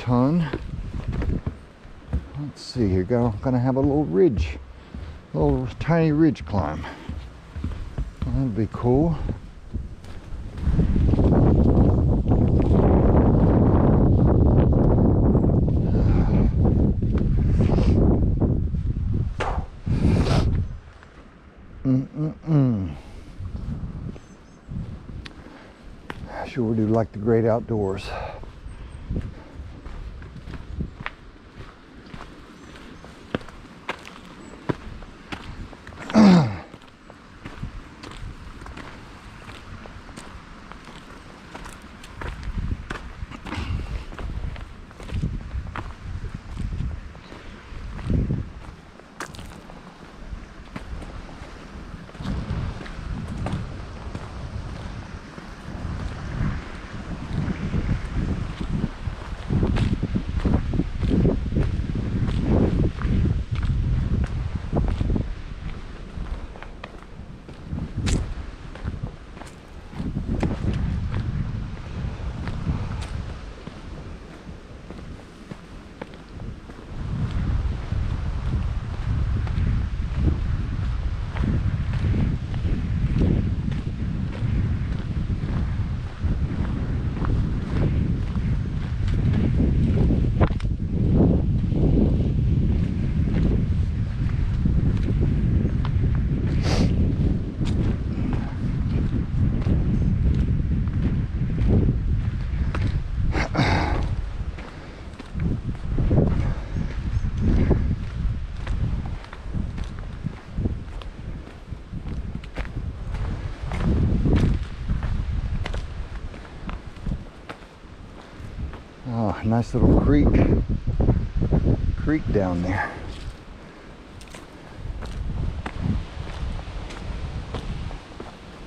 ton. Let's see here, gonna have a little ridge, a little tiny ridge climb. That'd be cool. Sure do like the great outdoors. Oh, nice little creek down there.